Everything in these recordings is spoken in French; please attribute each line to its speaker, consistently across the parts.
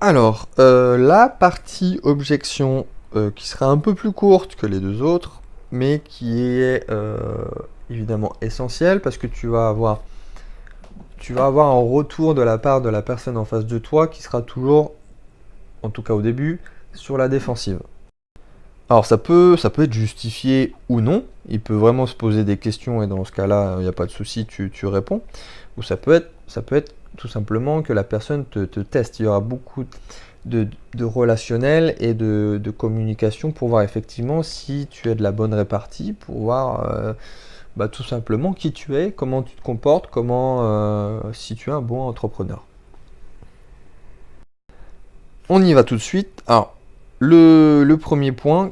Speaker 1: Alors, la partie objection qui sera un peu plus courte que les deux autres, mais qui est évidemment essentielle parce que tu vas avoir un retour de la part de la personne en face de toi qui sera toujours, en tout cas au début, sur la défensive. Alors ça peut être justifié ou non, il peut vraiment se poser des questions et dans ce cas-là, il n'y a pas de souci, tu réponds. Ou ça peut être tout simplement que la personne te teste. Il y aura beaucoup de relationnel et de communication pour voir effectivement si tu as de la bonne répartie, pour voir tout simplement qui tu es, comment tu te comportes, si tu es un bon entrepreneur. On y va tout de suite. Alors, le premier point,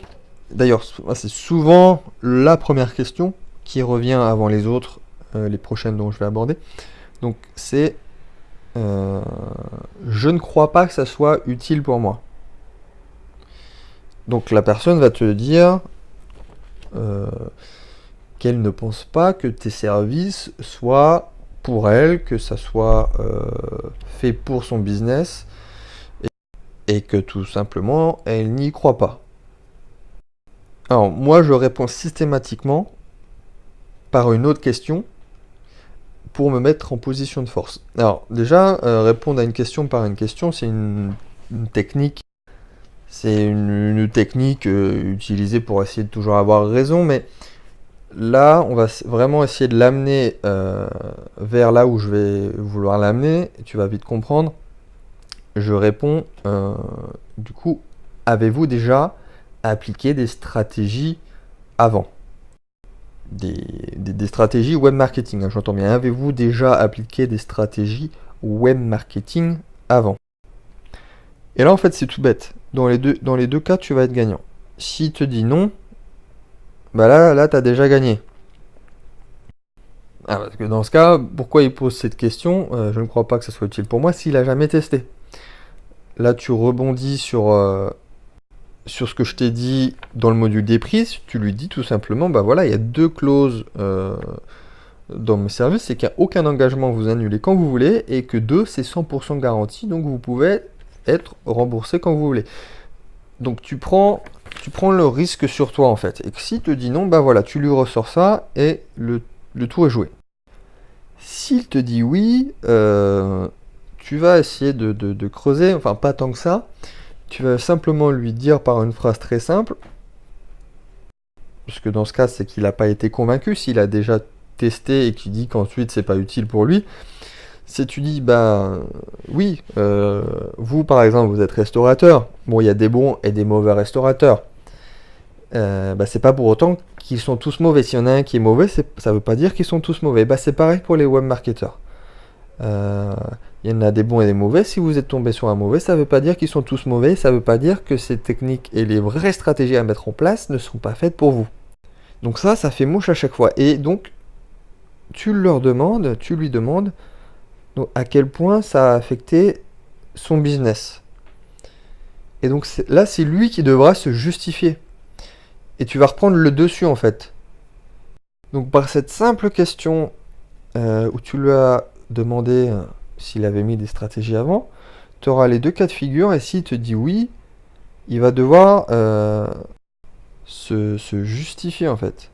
Speaker 1: d'ailleurs, c'est souvent la première question qui revient avant les autres, les prochaines dont je vais aborder. Donc, c'est je ne crois pas que ça soit utile pour moi. Donc, la personne va te dire qu'elle ne pense pas que tes services soient pour elle, que ça soit fait pour son business et que tout simplement elle n'y croit pas. Alors moi je réponds systématiquement par une autre question pour me mettre en position de force. Alors déjà, répondre à une question par une question, c'est une technique. C'est une technique utilisée pour essayer de toujours avoir raison, mais là, on va vraiment essayer de l'amener vers là où je vais vouloir l'amener. Tu vas vite comprendre. Je réponds, du coup, avez-vous déjà appliqué des stratégies avant? Des stratégies web marketing, hein, j'entends bien. Avez-vous déjà appliqué des stratégies web marketing avant? Et là, en fait, c'est tout bête. Dans les deux cas, tu vas être gagnant. S'il te dit non, bah là tu as déjà gagné. Ah, parce que dans ce cas, pourquoi il pose cette question? Je ne crois pas que ça soit utile pour moi s'il a jamais testé. Là, tu rebondis sur ce que je t'ai dit dans le module des prix. Tu lui dis tout simplement, bah voilà, il y a deux clauses dans mes services, c'est qu'il n'y a aucun engagement, vous annulez quand vous voulez, et que deux, c'est 100% garanti, donc vous pouvez être remboursé quand vous voulez. Donc tu prends le risque sur toi en fait. Et que s'il te dit non, bah voilà, tu lui ressors ça et le tour est joué. S'il te dit oui, tu vas essayer de creuser, enfin pas tant que ça. Tu vas simplement lui dire par une phrase très simple, puisque dans ce cas c'est qu'il n'a pas été convaincu, s'il a déjà testé et qu'il dit qu'ensuite c'est pas utile pour lui. Si tu dis, bah oui, vous par exemple vous êtes restaurateur, bon il y a des bons et des mauvais restaurateurs. C'est pas pour autant qu'ils sont tous mauvais. S'il y en a un qui est mauvais, ça veut pas dire qu'ils sont tous mauvais. C'est pareil pour les web marketeurs. Il y en a des bons et des mauvais. Si vous êtes tombé sur un mauvais, ça veut pas dire qu'ils sont tous mauvais. Ça veut pas dire que ces techniques et les vraies stratégies à mettre en place ne sont pas faites pour vous. Donc ça fait mouche à chaque fois. Et donc, tu lui demandes à quel point ça a affecté son business. Et donc là, c'est lui qui devra se justifier. Et tu vas reprendre le dessus en fait. Donc par cette simple question où tu lui as demandé s'il avait mis des stratégies avant, tu auras les deux cas de figure et s'il te dit oui, il va devoir se justifier en fait.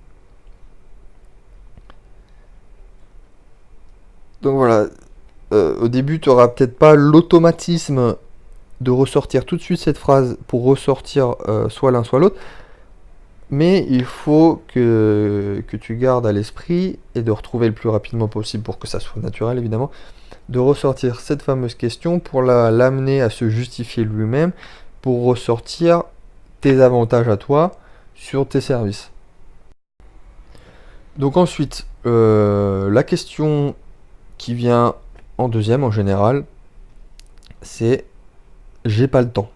Speaker 1: Donc voilà, au début tu n'auras peut-être pas l'automatisme de ressortir tout de suite cette phrase pour ressortir soit l'un soit l'autre. Mais il faut que tu gardes à l'esprit et de retrouver le plus rapidement possible pour que ça soit naturel évidemment, de ressortir cette fameuse question pour l'amener à se justifier lui-même, pour ressortir tes avantages à toi sur tes services. Donc ensuite, la question qui vient en deuxième en général, c'est j'ai pas le temps.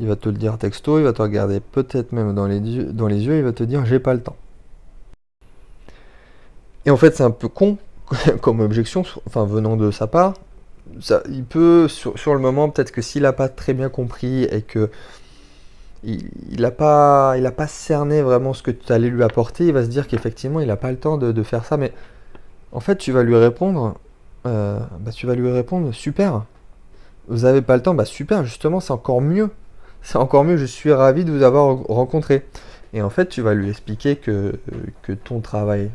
Speaker 1: Il va te le dire texto, il va te regarder peut-être même dans les yeux, il va te dire j'ai pas le temps. Et en fait, c'est un peu con comme objection, enfin venant de sa part. Il peut, sur le moment, peut-être que s'il n'a pas très bien compris et que il n'a pas cerné vraiment ce que tu allais lui apporter, il va se dire qu'effectivement, il n'a pas le temps de faire ça. Mais en fait, tu vas lui répondre super. Vous avez pas le temps, bah super, justement, c'est encore mieux. C'est encore mieux, je suis ravi de vous avoir rencontré. Et en fait, tu vas lui expliquer que ton travail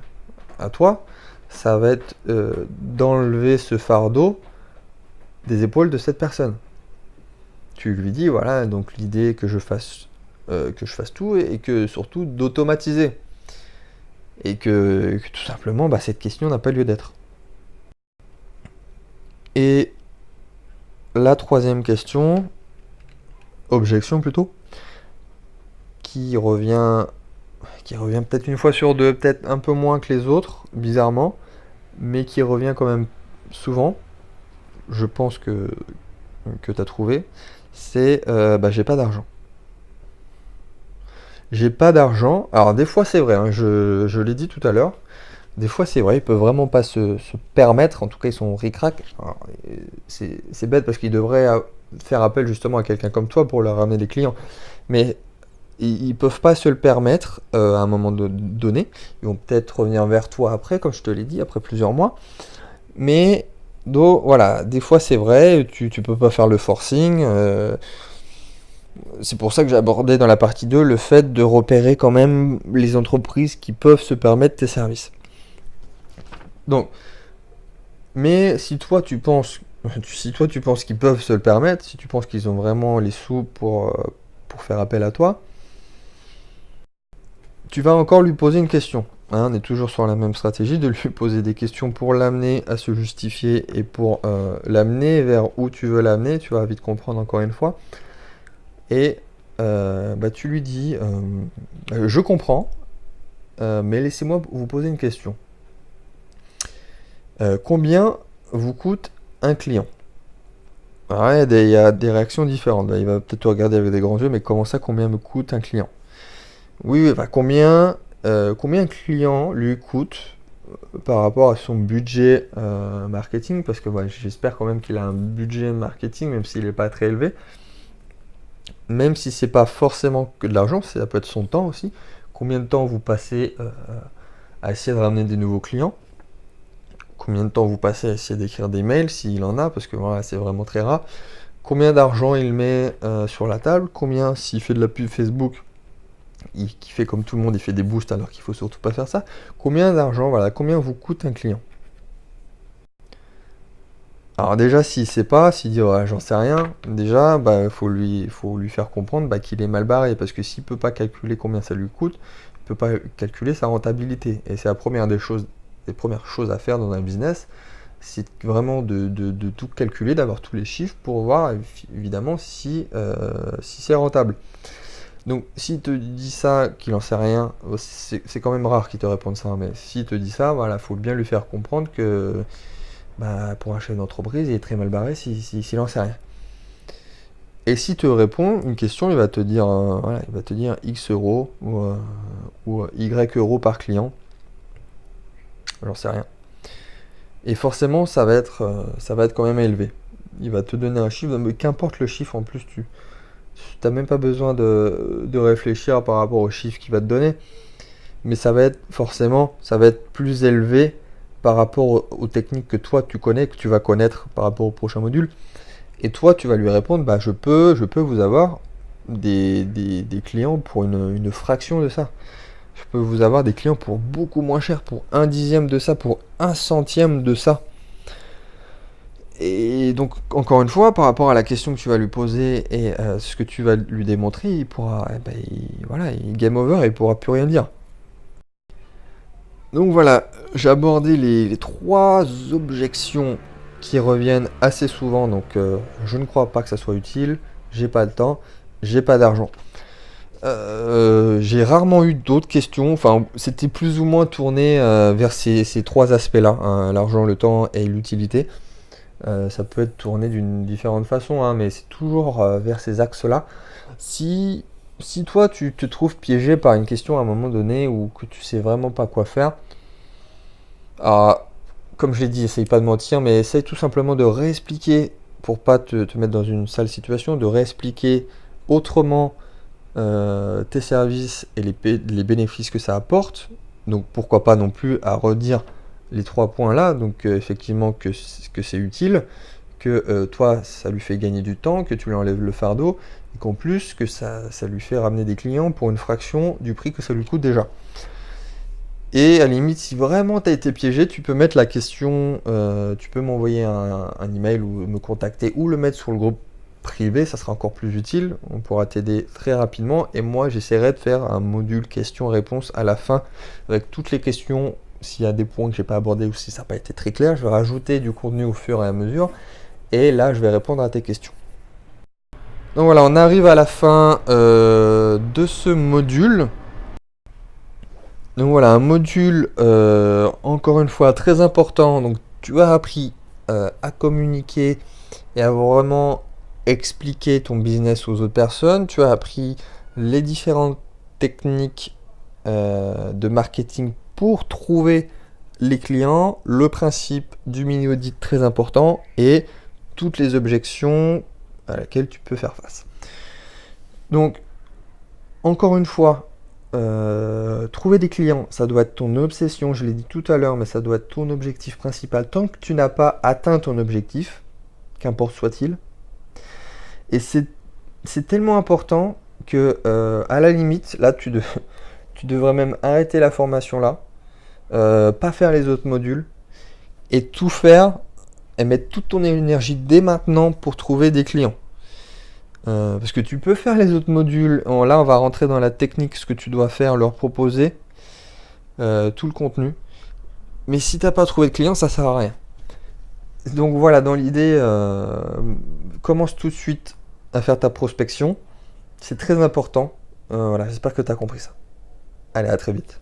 Speaker 1: à toi, ça va être d'enlever ce fardeau des épaules de cette personne. Tu lui dis, voilà, donc l'idée que je fasse tout et que surtout d'automatiser. Et que tout simplement, bah, cette question n'a pas lieu d'être. Et la troisième question, objection plutôt, qui revient, qui revient peut-être une fois sur deux, peut-être un peu moins que les autres, bizarrement, mais qui revient quand même souvent, je pense que tu as trouvé, c'est bah, j'ai pas d'argent. J'ai pas d'argent. Alors des fois c'est vrai, hein, je l'ai dit tout à l'heure, des fois c'est vrai, ils peuvent vraiment pas se permettre, en tout cas ils sont ric-rac. Alors, c'est bête parce qu'ils devraient faire appel justement à quelqu'un comme toi pour leur ramener des clients. Mais ils peuvent pas se le permettre à un moment donné. Ils vont peut-être revenir vers toi après, comme je te l'ai dit, après plusieurs mois. Mais donc, voilà, des fois c'est vrai, tu peux pas faire le forcing. C'est pour ça que j'ai abordé dans la partie 2 le fait de repérer quand même les entreprises qui peuvent se permettre tes services. Donc, mais si toi tu penses qu'ils peuvent se le permettre, si tu penses qu'ils ont vraiment les sous pour faire appel à toi, tu vas encore lui poser une question. Hein, on est toujours sur la même stratégie de lui poser des questions pour l'amener à se justifier et pour l'amener vers où tu veux l'amener. Tu vas vite comprendre encore une fois. Et bah, tu lui dis, je comprends, mais laissez-moi vous poser une question. Combien vous coûte un client? Alors, il y a des réactions différentes. Là, il va peut-être te regarder avec des grands yeux, mais comment ça, combien me coûte un client? Oui, oui, bah, combien un client lui coûte par rapport à son budget marketing? Parce que j'espère quand même qu'il a un budget marketing, même s'il n'est pas très élevé. Même si c'est pas forcément que de l'argent, ça peut être son temps aussi. Combien de temps vous passez à essayer de ramener des nouveaux clients? Combien de temps vous passez à essayer d'écrire des mails s'il en a, parce que voilà, c'est vraiment très rare. Combien d'argent il met sur la table? Combien, s'il fait de la pub Facebook, qui fait comme tout le monde, il fait des boosts alors qu'il faut surtout pas faire ça. Combien d'argent, voilà, combien vous coûte un client? Alors déjà, s'il sait pas, s'il dit ouais, j'en sais rien, déjà, bah, faut lui faire comprendre bah, qu'il est mal barré, parce que s'il peut pas calculer combien ça lui coûte, il peut pas calculer sa rentabilité. Et c'est la première des premières choses à faire dans un business, c'est vraiment de tout calculer, d'avoir tous les chiffres pour voir évidemment si c'est rentable. Donc s'il te dit ça, qu'il en sait rien, c'est quand même rare qu'il te réponde ça, mais s'il te dit ça, voilà, faut bien lui faire comprendre que bah, pour un chef d'entreprise, il est très mal barré s'il en sait rien. Et s'il te répond une question, il va te dire, voilà, il va te dire X euros ou Y euros par client. J'en sais rien. Et forcément, ça va être quand même élevé. Il va te donner un chiffre, mais qu'importe le chiffre, en plus, tu n'as même pas besoin de réfléchir par rapport au chiffre qu'il va te donner. Mais ça va être plus élevé par rapport aux techniques que toi tu connais, que tu vas connaître par rapport au prochain module. Et toi, tu vas lui répondre, bah je peux vous avoir des clients pour une fraction de ça. Je peux vous avoir des clients pour beaucoup moins cher, pour un dixième de ça, pour un centième de ça. Et donc, encore une fois, par rapport à la question que tu vas lui poser et ce que tu vas lui démontrer, il pourra, voilà, il game over et il pourra plus rien dire. Donc voilà, j'ai abordé les trois objections qui reviennent assez souvent, donc je ne crois pas que ça soit utile, j'ai pas le temps, j'ai pas d'argent. J'ai rarement eu d'autres questions, enfin c'était plus ou moins tourné vers ces trois aspects-là, hein, l'argent, le temps et l'utilité. Ça peut être tourné d'une différente façon, hein, mais c'est toujours vers ces axes-là. Si toi tu te trouves piégé par une question à un moment donné ou que tu sais vraiment pas quoi faire, alors, comme je l'ai dit, essaye pas de mentir, mais essaye tout simplement de réexpliquer pour pas te mettre dans une sale situation, de réexpliquer autrement tes services et les bénéfices que ça apporte. Donc pourquoi pas non plus à redire les trois points là, donc effectivement que c'est utile, que toi, ça lui fait gagner du temps, que tu lui enlèves le fardeau, et qu'en plus, que ça lui fait ramener des clients pour une fraction du prix que ça lui coûte déjà. Et à la limite, si vraiment tu as été piégé, tu peux mettre la question, tu peux m'envoyer un email ou me contacter ou le mettre sur le groupe privé, ça sera encore plus utile, on pourra t'aider très rapidement et moi j'essaierai de faire un module questions-réponses à la fin avec toutes les questions. S'il y a des points que j'ai pas abordés ou si ça n'a pas été très clair, je vais rajouter du contenu au fur et à mesure et là je vais répondre à tes questions. Donc voilà, on arrive à la fin de ce module. Donc voilà, un module encore une fois très important. Donc tu as appris à communiquer et à vraiment expliquer ton business aux autres personnes. Tu as appris les différentes techniques de marketing pour trouver les clients, le principe du mini audit très important et toutes les objections à laquelle tu peux faire face. Donc encore une fois, trouver des clients, ça doit être ton obsession, je l'ai dit tout à l'heure, mais ça doit être ton objectif principal. Tant que tu n'as pas atteint ton objectif, qu'importe soit-il, et c'est tellement important que, à la limite, là, tu devrais même arrêter la formation là, pas faire les autres modules, et tout faire, et mettre toute ton énergie dès maintenant pour trouver des clients. Parce que tu peux faire les autres modules. Là, on va rentrer dans la technique, ce que tu dois faire, leur proposer tout le contenu. Mais si t'as pas trouvé de clients, ça sert à rien. Donc voilà, dans l'idée, commence tout de suite à faire ta prospection. C'est très important. Voilà, j'espère que tu as compris ça. Allez, à très vite.